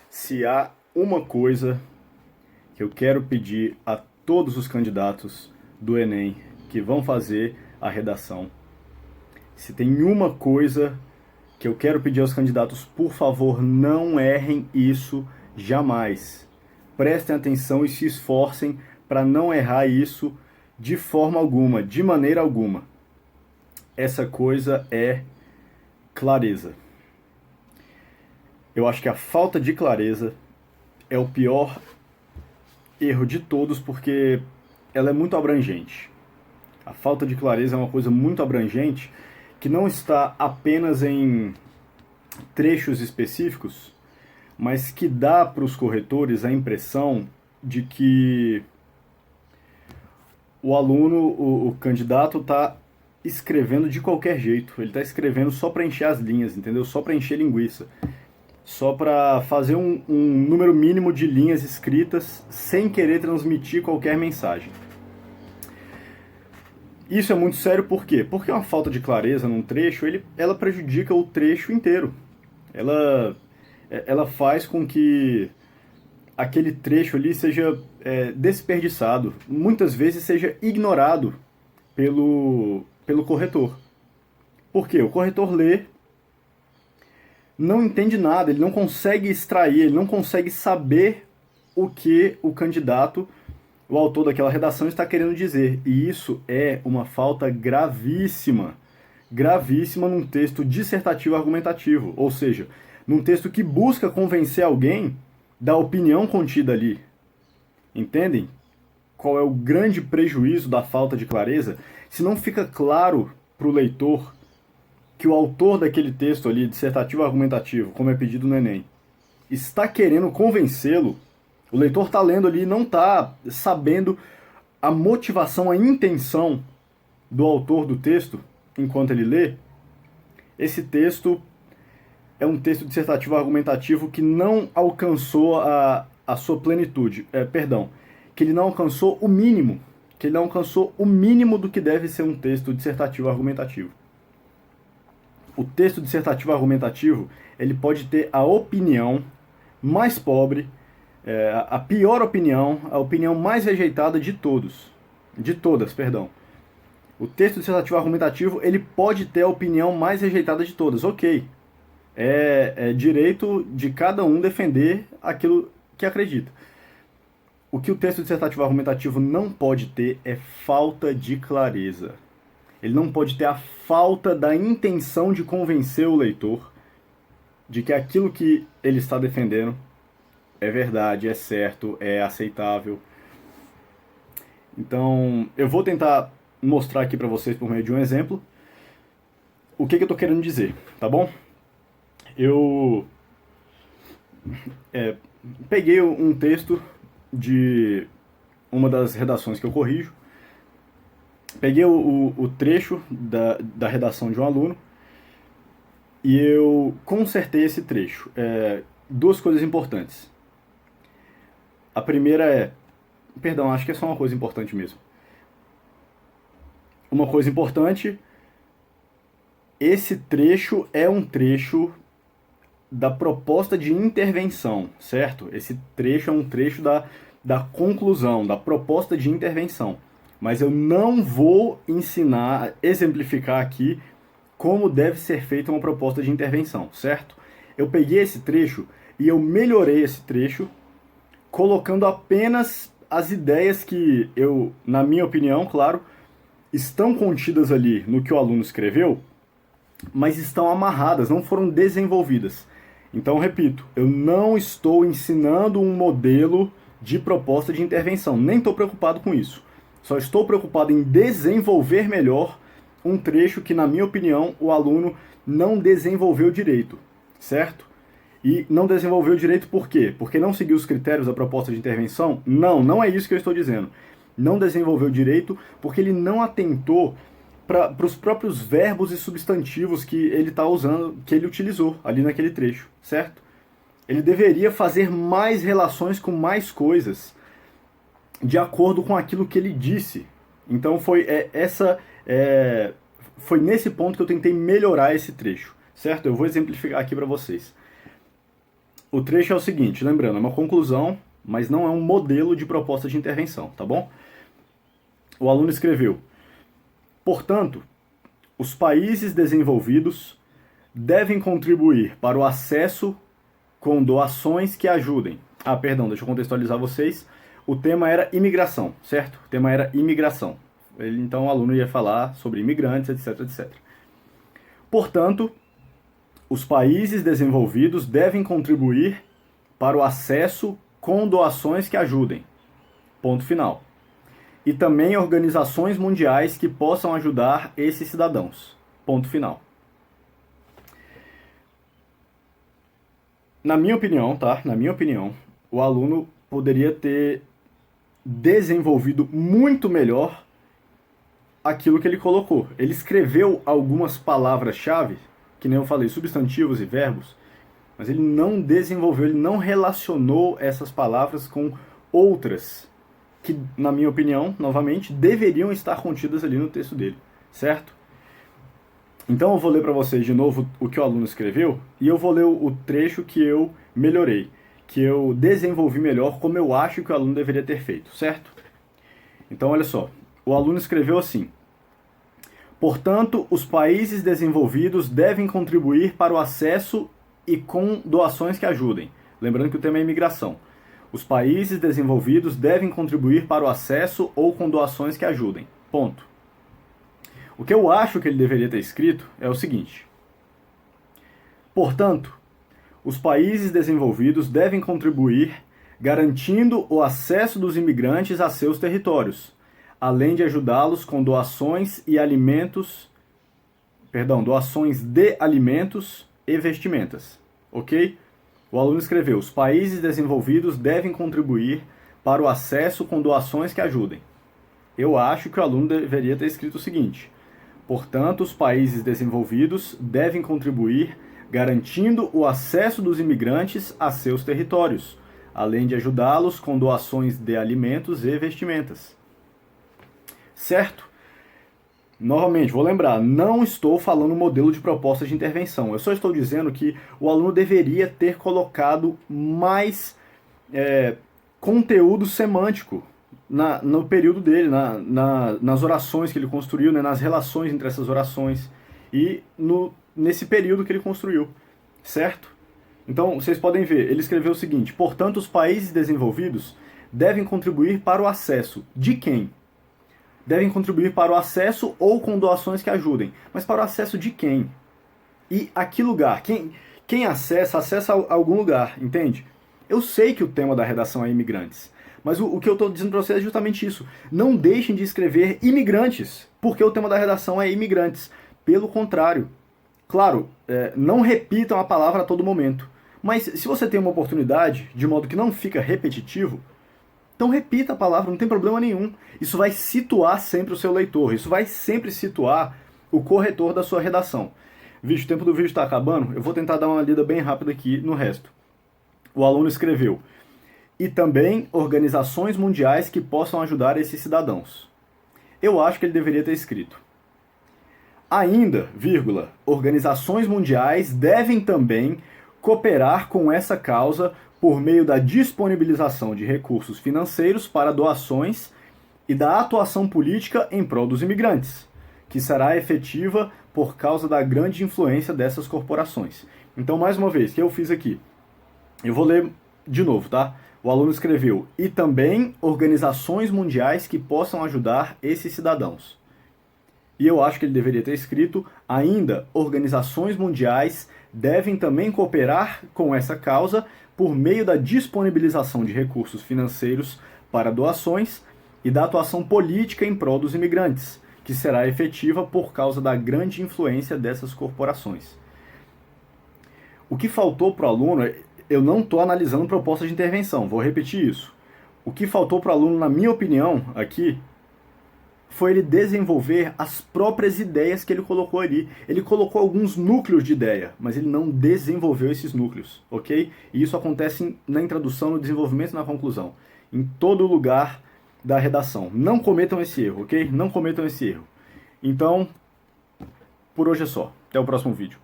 Se há uma coisa que eu quero pedir a todos os candidatos do Enem que vão fazer a redação, se tem uma coisa que eu quero pedir aos candidatos, por favor, não errem isso jamais. Prestem atenção e se esforcem para não errar isso de forma alguma, de maneira alguma. Essa coisa é clareza. Eu acho que a falta de clareza é o pior erro de todos, porque ela é muito abrangente. A falta de clareza é uma coisa muito abrangente que não está apenas em trechos específicos, mas que dá para os corretores a impressão de que o aluno, o candidato, está escrevendo de qualquer jeito. Ele está escrevendo só para encher as linhas, entendeu? Só para encher linguiça. Só para fazer um número mínimo de linhas escritas sem querer transmitir qualquer mensagem. Isso é muito sério por quê? Porque uma falta de clareza num trecho, ela prejudica o trecho inteiro. Ela faz com que aquele trecho ali seja desperdiçado, muitas vezes seja ignorado pelo corretor. Por quê? O corretor lê, não entende nada, ele não consegue extrair, ele não consegue saber o que o candidato, o autor daquela redação, está querendo dizer. E isso é uma falta gravíssima, gravíssima num texto dissertativo argumentativo, ou seja, num texto que busca convencer alguém da opinião contida ali. Entendem qual é o grande prejuízo da falta de clareza? Se não fica claro para o leitor que o autor daquele texto ali, dissertativo argumentativo, como é pedido no Enem, está querendo convencê-lo, o leitor está lendo ali e não está sabendo a motivação, a intenção do autor do texto enquanto ele lê, esse texto é um texto dissertativo argumentativo que não alcançou a sua plenitude, que ele não alcançou o mínimo, que ele não alcançou o mínimo do que deve ser um texto dissertativo argumentativo. O texto dissertativo argumentativo, ele pode ter a opinião mais pobre, a pior opinião, a opinião mais rejeitada de todos, de todas, perdão. O texto dissertativo argumentativo, ele pode ter a opinião mais rejeitada de todas, ok. É direito de cada um defender aquilo que acredita. O que o texto dissertativo argumentativo não pode ter é falta de clareza. Ele não pode ter a falta da intenção de convencer o leitor de que aquilo que ele está defendendo é verdade, é certo, é aceitável. Então, eu vou tentar mostrar aqui para vocês por meio de um exemplo o que eu estou querendo dizer, tá bom? Eu peguei um texto de uma das redações que eu corrijo, peguei o trecho da redação de um aluno e eu consertei esse trecho. Duas coisas importantes. A primeira acho que é só uma coisa importante mesmo. Uma coisa importante, esse trecho é um trecho da proposta de intervenção, certo? Esse trecho é um trecho da conclusão, da proposta de intervenção. Mas eu não vou ensinar, exemplificar aqui como deve ser feita uma proposta de intervenção, certo? Eu peguei esse trecho e eu melhorei esse trecho, colocando apenas as ideias que eu, na minha opinião, claro, estão contidas ali no que o aluno escreveu, mas estão amarradas, não foram desenvolvidas. Então, repito, eu não estou ensinando um modelo de proposta de intervenção, nem estou preocupado com isso. Só estou preocupado em desenvolver melhor um trecho que, na minha opinião, o aluno não desenvolveu direito, certo? E não desenvolveu direito por quê? Porque não seguiu os critérios da proposta de intervenção? Não, não é isso que eu estou dizendo. Não desenvolveu direito porque ele não atentou para os próprios verbos e substantivos que ele está usando, que ele utilizou ali naquele trecho, certo? Ele deveria fazer mais relações com mais coisas, de acordo com aquilo que ele disse. Então foi nesse ponto que eu tentei melhorar esse trecho, certo? Eu vou exemplificar aqui para vocês. O trecho é o seguinte, lembrando, é uma conclusão, mas não é um modelo de proposta de intervenção, tá bom? O aluno escreveu: portanto, os países desenvolvidos devem contribuir para o acesso com doações que ajudem. Ah, perdão, deixa eu contextualizar vocês. O tema era imigração, certo? O tema era imigração. Então o aluno ia falar sobre imigrantes, etc, etc. Portanto, os países desenvolvidos devem contribuir para o acesso com doações que ajudem. Ponto final. E também organizações mundiais que possam ajudar esses cidadãos. Ponto final. Na minha opinião, tá? Na minha opinião, o aluno poderia ter desenvolvido muito melhor aquilo que ele colocou. Ele escreveu algumas palavras-chave, que nem eu falei, substantivos e verbos, mas ele não desenvolveu, ele não relacionou essas palavras com outras que, na minha opinião, novamente, deveriam estar contidas ali no texto dele, certo? Então eu vou ler para vocês de novo o que o aluno escreveu e eu vou ler o trecho que eu melhorei, que eu desenvolvi melhor como eu acho que o aluno deveria ter feito, certo? Então olha só, o aluno escreveu assim: portanto, os países desenvolvidos devem contribuir para o acesso e com doações que ajudem. Lembrando que o tema é imigração. Os países desenvolvidos devem contribuir para o acesso ou com doações que ajudem. Ponto. O que eu acho que ele deveria ter escrito é o seguinte: portanto, os países desenvolvidos devem contribuir garantindo o acesso dos imigrantes a seus territórios, além de ajudá-los com doações de alimentos e vestimentas. Ok? O aluno escreveu: os países desenvolvidos devem contribuir para o acesso com doações que ajudem. Eu acho que o aluno deveria ter escrito o seguinte: portanto, os países desenvolvidos devem contribuir garantindo o acesso dos imigrantes a seus territórios, além de ajudá-los com doações de alimentos e vestimentas. Certo? Novamente, vou lembrar, não estou falando modelo de proposta de intervenção. Eu só estou dizendo que o aluno deveria ter colocado mais conteúdo semântico no período dele, nas orações que ele construiu, né, nas relações entre essas orações e nesse período que ele construiu, certo? Então, vocês podem ver, ele escreveu o seguinte: portanto, os países desenvolvidos devem contribuir para o acesso de quem? Devem contribuir para o acesso ou com doações que ajudem. Mas para o acesso de quem? E a que lugar? Quem acessa a algum lugar, entende? Eu sei que o tema da redação é imigrantes, mas o que eu estou dizendo para vocês é justamente isso. Não deixem de escrever imigrantes, porque o tema da redação é imigrantes. Pelo contrário. Claro, não repitam a palavra a todo momento. Mas se você tem uma oportunidade, de modo que não fica repetitivo, então repita a palavra, não tem problema nenhum. Isso vai situar sempre o seu leitor, isso vai sempre situar o corretor da sua redação. Vixe, o tempo do vídeo está acabando, eu vou tentar dar uma lida bem rápida aqui no resto. O aluno escreveu: e também organizações mundiais que possam ajudar esses cidadãos. Eu acho que ele deveria ter escrito: ainda, organizações mundiais devem também cooperar com essa causa por meio da disponibilização de recursos financeiros para doações e da atuação política em prol dos imigrantes, que será efetiva por causa da grande influência dessas corporações. Então, mais uma vez, o que eu fiz aqui? Eu vou ler de novo, tá? O aluno escreveu: e também organizações mundiais que possam ajudar esses cidadãos. E eu acho que ele deveria ter escrito: ainda, organizações mundiais devem também cooperar com essa causa por meio da disponibilização de recursos financeiros para doações e da atuação política em prol dos imigrantes, que será efetiva por causa da grande influência dessas corporações. O que faltou para o aluno, eu não estou analisando proposta de intervenção, vou repetir isso. O que faltou para o aluno, na minha opinião, aqui, foi ele desenvolver as próprias ideias que ele colocou ali. Ele colocou alguns núcleos de ideia, mas ele não desenvolveu esses núcleos, ok? E isso acontece na introdução, no desenvolvimento e na conclusão. Em todo lugar da redação. Não cometam esse erro, ok? Não cometam esse erro. Então, por hoje é só. Até o próximo vídeo.